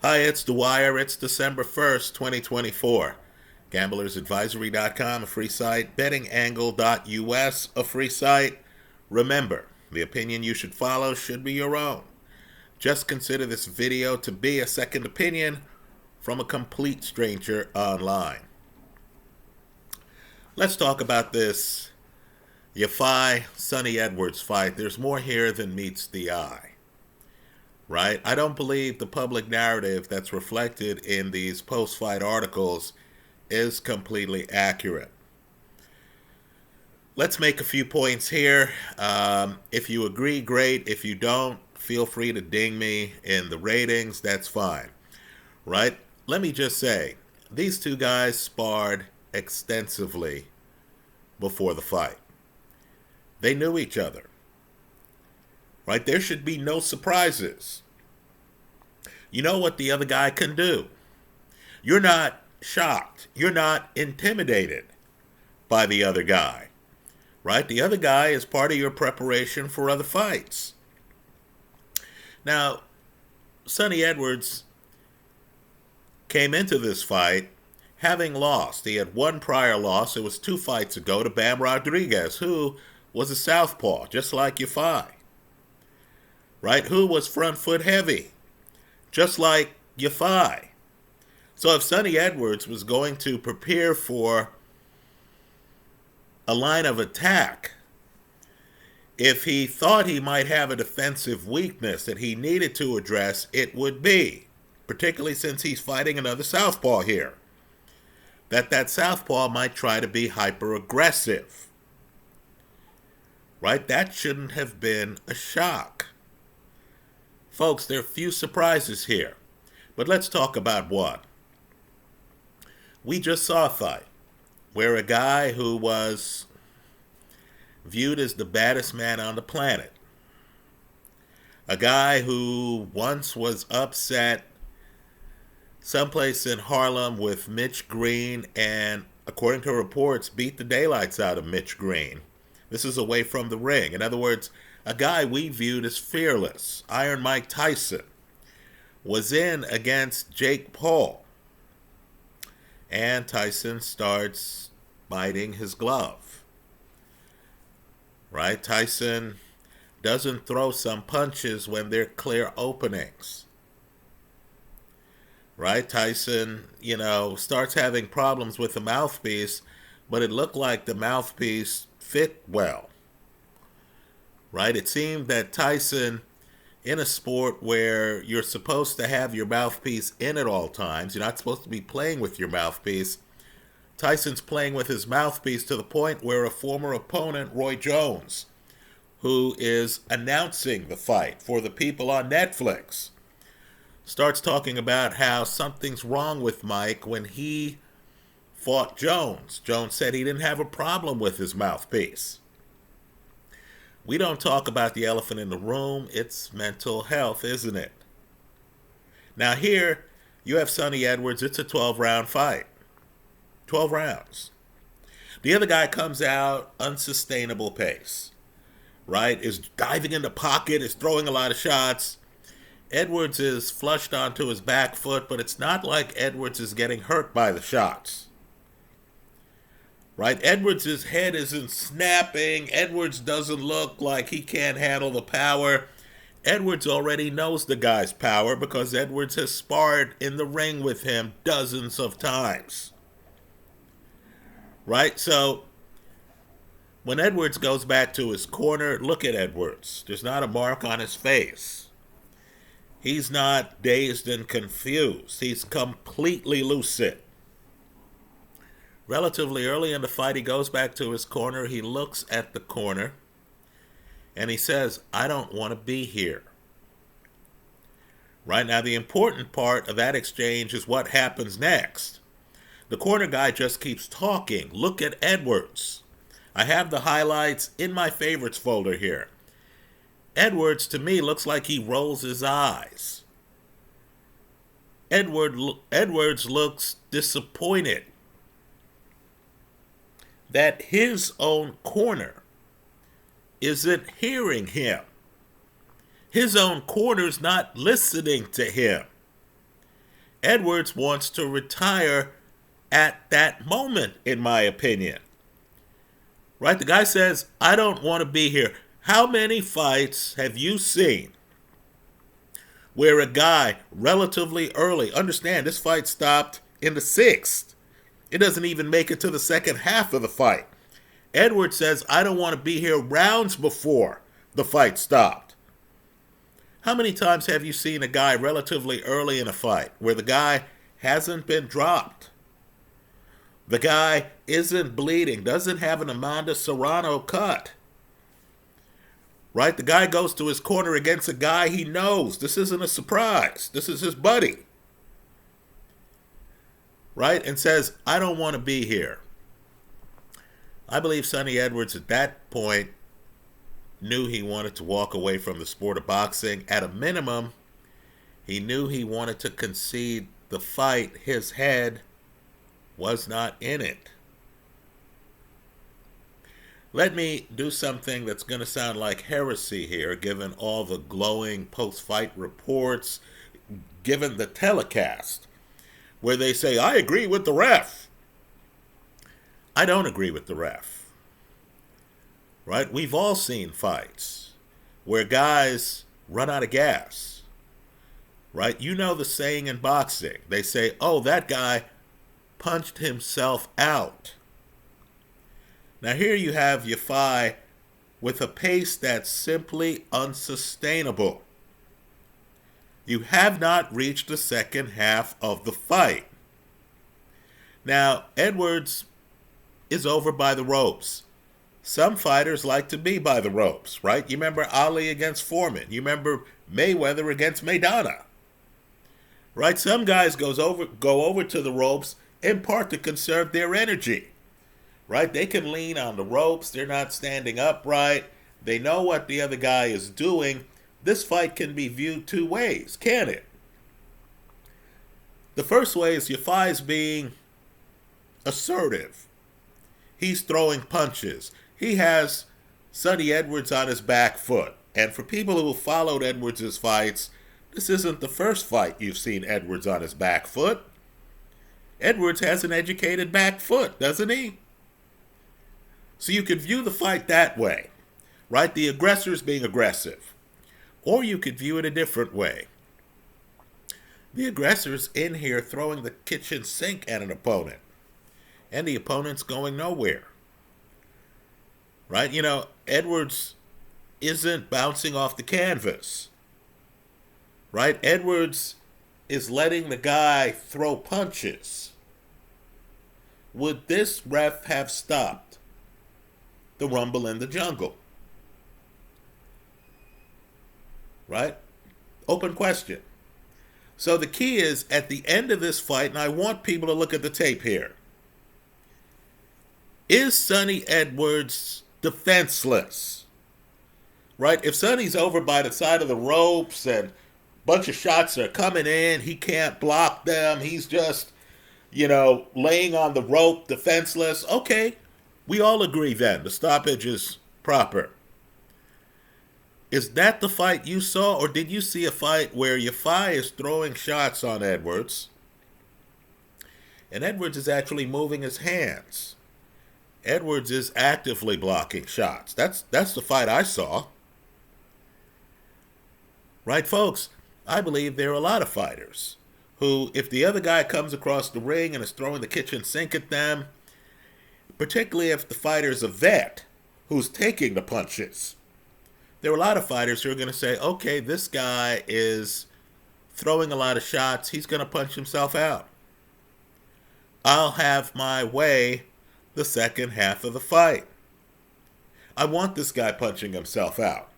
Hi, it's Dwyer. It's December 1st, 2024. GamblersAdvisory.com, a free site. BettingAngle.us, a free site. Remember, the opinion you should follow should be your own. Just consider this video to be a second opinion from a complete stranger online. Let's talk about this Yafai Sonny Edwards fight. There's more here than meets the eye. Right? I don't believe the public narrative that's reflected in these post-fight articles is completely accurate. Let's make a few points here. If you agree, great. If you don't, feel free to ding me in the ratings. That's fine. Right? Let me just say, these two guys sparred extensively before the fight. They knew each other. Right? There should be no surprises. You know what the other guy can do. You're not shocked. You're not intimidated by the other guy. Right? The other guy is part of your preparation for other fights. Now, Sonny Edwards came into this fight having lost. He had one prior loss. It was 2 fights ago to Bam Rodriguez, who was a southpaw, just like Yafai. Right? Who was front foot heavy, just like Yafai. So if Sonny Edwards was going to prepare for a line of attack, if he thought he might have a defensive weakness that he needed to address, it would be, particularly since he's fighting another southpaw here, that southpaw might try to be hyper-aggressive. Right? That shouldn't have been a shock. Folks, there are few surprises here, but let's talk about one. We just saw a fight where a guy who was viewed as the baddest man on the planet, a guy who once was upset someplace in Harlem with Mitch Green and, according to reports, beat the daylights out of Mitch Green. This is away from the ring. In other words, a guy we viewed as fearless, Iron Mike Tyson, was in against Jake Paul. And Tyson starts biting his glove. Right? Tyson doesn't throw some punches when they're clear openings. Right? Tyson, starts having problems with the mouthpiece, but it looked like the mouthpiece fit well. Right? It seemed that Tyson, in a sport where you're supposed to have your mouthpiece in at all times, you're not supposed to be playing with your mouthpiece, Tyson's playing with his mouthpiece to the point where a former opponent, Roy Jones, who is announcing the fight for the people on Netflix, starts talking about how something's wrong with Mike when he fought Jones. Jones said he didn't have a problem with his mouthpiece. We don't talk about the elephant in the room. It's mental health, isn't it? Now here, you have Sonny Edwards. It's a 12-round fight. 12 rounds. The other guy comes out unsustainable pace. Right? Is diving in the pocket, is throwing a lot of shots. Edwards is flushed onto his back foot, but it's not like Edwards is getting hurt by the shots. Right? Edwards' head isn't snapping. Edwards doesn't look like he can't handle the power. Edwards already knows the guy's power because Edwards has sparred in the ring with him dozens of times. Right? So when Edwards goes back to his corner, look at Edwards. There's not a mark on his face. He's not dazed and confused. He's completely lucid. Relatively early in the fight, he goes back to his corner. He looks at the corner, and he says, I don't want to be here. Right now, the important part of that exchange is what happens next. The corner guy just keeps talking. Look at Edwards. I have the highlights in my favorites folder here. Edwards, to me, looks like he rolls his eyes. Edwards looks disappointed that his own corner isn't hearing him. His own corner's not listening to him. Edwards wants to retire at that moment, in my opinion. Right? The guy says, I don't want to be here. How many fights have you seen where a guy relatively early, understand this fight stopped in the sixth, it doesn't even make it to the second half of the fight. Edwards says, I don't want to be here rounds before the fight stopped. How many times have you seen a guy relatively early in a fight where the guy hasn't been dropped? The guy isn't bleeding, doesn't have an Amanda Serrano cut. Right? The guy goes to his corner against a guy he knows. This isn't a surprise. This is his buddy. Right? And says, I don't want to be here. I believe Sonny Edwards at that point knew he wanted to walk away from the sport of boxing. At a minimum, he knew he wanted to concede the fight. His head was not in it. Let me do something that's going to sound like heresy here, given all the glowing post-fight reports, given the telecast, where they say, I agree with the ref. I don't agree with the ref. Right? We've all seen fights where guys run out of gas. Right? You know the saying in boxing. They say, oh, that guy punched himself out. Now here you have Yafai with a pace that's simply unsustainable. You have not reached the second half of the fight. Now, Edwards is over by the ropes. Some fighters like to be by the ropes, right? You remember Ali against Foreman. You remember Mayweather against Maidana. Right? Some guys go over to the ropes in part to conserve their energy. Right? They can lean on the ropes. They're not standing upright. They know what the other guy is doing. This fight can be viewed two ways, can it? The first way is Yafai's being assertive. He's throwing punches. He has Sonny Edwards on his back foot. And for people who have followed Edwards' fights, this isn't the first fight you've seen Edwards on his back foot. Edwards has an educated back foot, doesn't he? So you could view the fight that way, right? The aggressor's being aggressive. Or you could view it a different way. The aggressor's in here throwing the kitchen sink at an opponent. And the opponent's going nowhere. Right? You know, Edwards isn't bouncing off the canvas. Right? Edwards is letting the guy throw punches. Would this ref have stopped the rumble in the jungle? Right? Open question. So the key is, at the end of this fight, and I want people to look at the tape here, is Sonny Edwards defenseless? Right? If Sonny's over by the side of the ropes and a bunch of shots are coming in, he can't block them, he's just, laying on the rope, defenseless, okay, we all agree then, the stoppage is proper. Is that the fight you saw, or did you see a fight where Yafai is throwing shots on Edwards, and Edwards is actually moving his hands? Edwards is actively blocking shots. That's the fight I saw. Right, folks? I believe there are a lot of fighters who, if the other guy comes across the ring and is throwing the kitchen sink at them, particularly if the fighter's a vet who's taking the punches, there are a lot of fighters who are going to say, okay, this guy is throwing a lot of shots. He's going to punch himself out. I'll have my way the second half of the fight. I want this guy punching himself out.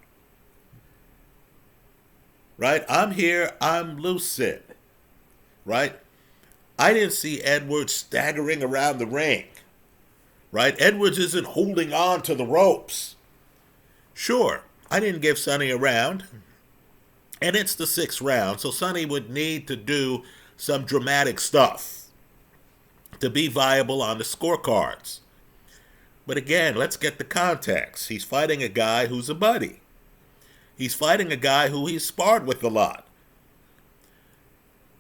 Right? I'm here. I'm lucid. Right? I didn't see Edwards staggering around the ring. Right? Edwards isn't holding on to the ropes. Sure, I didn't give Sonny a round, and it's the 6th round, so Sonny would need to do some dramatic stuff to be viable on the scorecards. But again, let's get the context. He's fighting a guy who's a buddy. He's fighting a guy who he's sparred with a lot.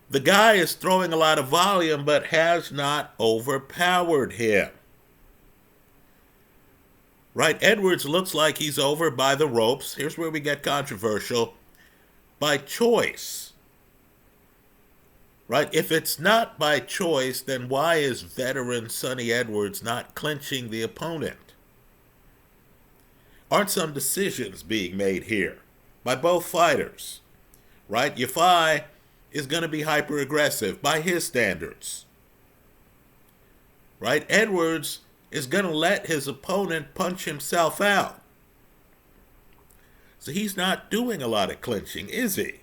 The guy is throwing a lot of volume but has not overpowered him. Right? Edwards looks like he's over by the ropes. Here's where we get controversial. By choice. Right? If it's not by choice, then why is veteran Sonny Edwards not clinching the opponent? Aren't some decisions being made here by both fighters? Right? Yafai is going to be hyper-aggressive by his standards. Right? Edwards is going to let his opponent punch himself out. So he's not doing a lot of clinching, is he?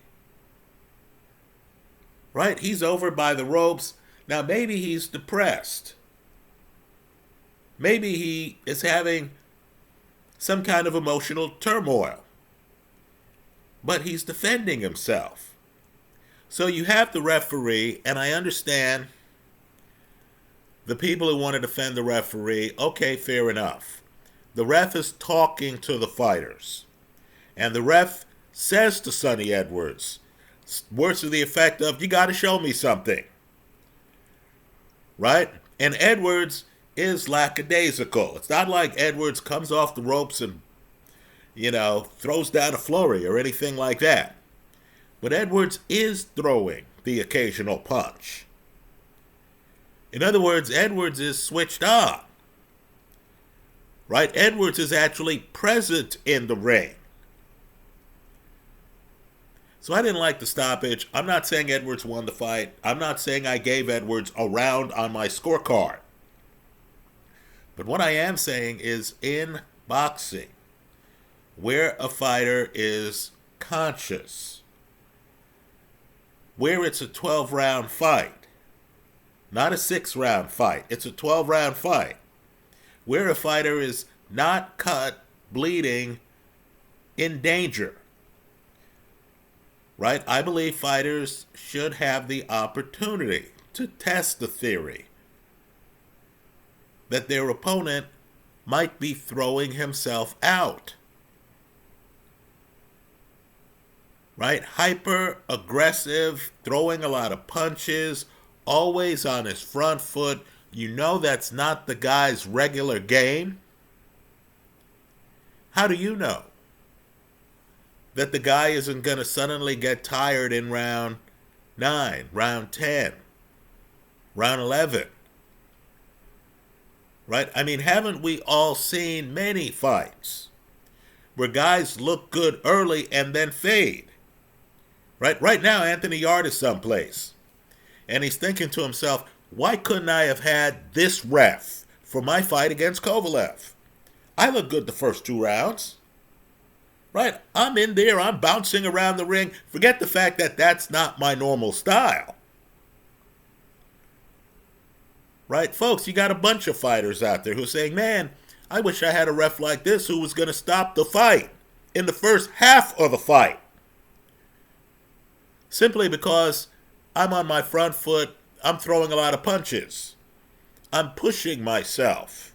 Right? He's over by the ropes. Now, maybe he's depressed. Maybe he is having some kind of emotional turmoil. But he's defending himself. So you have the referee, and I understand the people who want to defend the referee. Okay, fair enough. The ref is talking to the fighters. And the ref says to Sonny Edwards, words to the effect of, you got to show me something. Right? And Edwards is lackadaisical. It's not like Edwards comes off the ropes and, throws down a flurry or anything like that. But Edwards is throwing the occasional punch. In other words, Edwards is switched on. Right? Edwards is actually present in the ring. So I didn't like the stoppage. I'm not saying Edwards won the fight. I'm not saying I gave Edwards a round on my scorecard. But what I am saying is in boxing, where a fighter is conscious, where it's a 12-round fight, not a 6-round fight, it's a 12-round fight, where a fighter is not cut, bleeding, in danger. Right? I believe fighters should have the opportunity to test the theory that their opponent might be throwing himself out. Right? Hyper aggressive, throwing a lot of punches, always on his front foot. You know that's not the guy's regular game. How do you know that the guy isn't going to suddenly get tired in round 9, round 10, round 11? Right? I mean, haven't we all seen many fights where guys look good early and then fade? Right now, Anthony Yarde is someplace. And he's thinking to himself, why couldn't I have had this ref for my fight against Kovalev? I look good the first 2 rounds. Right? I'm in there. I'm bouncing around the ring. Forget the fact that that's not my normal style. Right? Folks, you got a bunch of fighters out there who are saying, man, I wish I had a ref like this who was going to stop the fight in the first half of the fight. Simply because I'm on my front foot, I'm throwing a lot of punches. I'm pushing myself.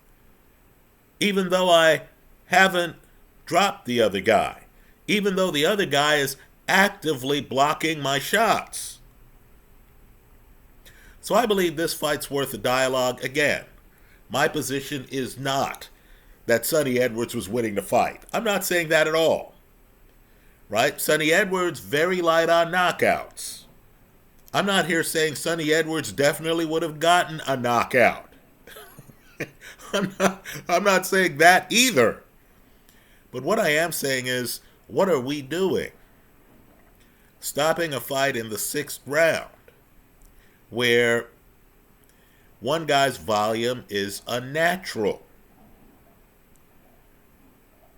Even though I haven't dropped the other guy. Even though the other guy is actively blocking my shots. So I believe this fight's worth a dialogue. Again, my position is not that Sonny Edwards was winning the fight. I'm not saying that at all. Right? Sonny Edwards, very light on knockouts. I'm not here saying Sonny Edwards definitely would have gotten a knockout. I'm not saying that either. But what I am saying is, what are we doing? Stopping a fight in the 6th round, where one guy's volume is unnatural.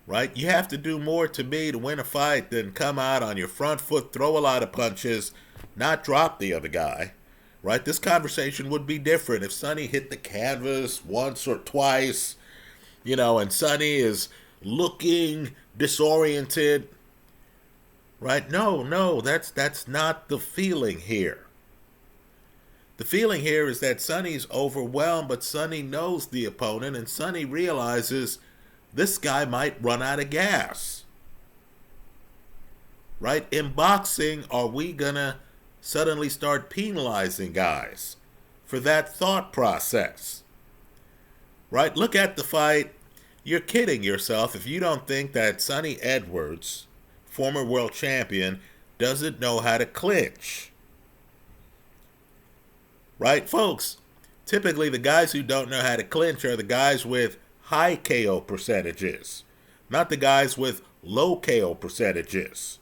Right? You have to do more to me to win a fight than come out on your front foot, throw a lot of punches, not drop the other guy. Right? This conversation would be different if Sonny hit the canvas once or twice, and Sonny is looking disoriented. Right? No, that's not the feeling here. The feeling here is that Sonny's overwhelmed, but Sonny knows the opponent, and Sonny realizes this guy might run out of gas. Right? In boxing, are we gonna suddenly start penalizing guys for that thought process. Right? Look at the fight. You're kidding yourself if you don't think that Sonny Edwards, former world champion, doesn't know how to clinch. Right, folks? Typically, the guys who don't know how to clinch are the guys with high KO percentages, not the guys with low KO percentages,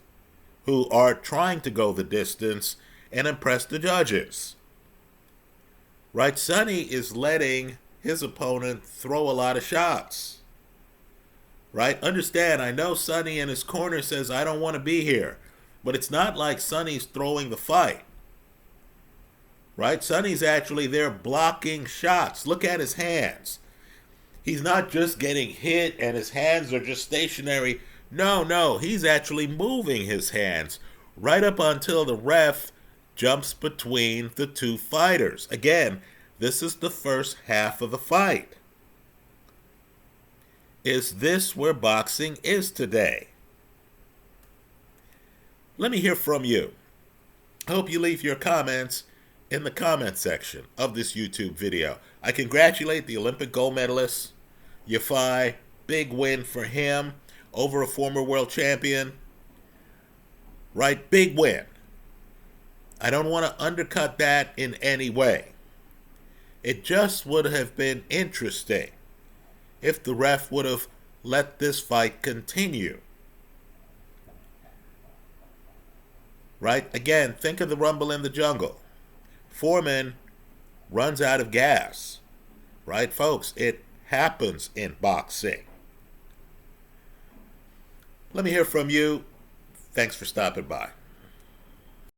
who are trying to go the distance and impress the judges. Right? Sonny is letting his opponent throw a lot of shots. Right? Understand, I know Sonny in his corner says, I don't want to be here. But it's not like Sonny's throwing the fight. Right? Sonny's actually there blocking shots. Look at his hands. He's not just getting hit and his hands are just stationary. No, he's actually moving his hands right up until the ref jumps between the two fighters. Again, this is the first half of the fight. Is this where boxing is today? Let me hear from you. I hope you leave your comments in the comment section of this YouTube video. I congratulate the Olympic gold medalist, Yafai. Big win for him over a former world champion. Right? Big win. I don't want to undercut that in any way. It just would have been interesting if the ref would have let this fight continue. Right? Again, think of the Rumble in the Jungle. Foreman runs out of gas. Right, folks? It happens in boxing. Let me hear from you. Thanks for stopping by.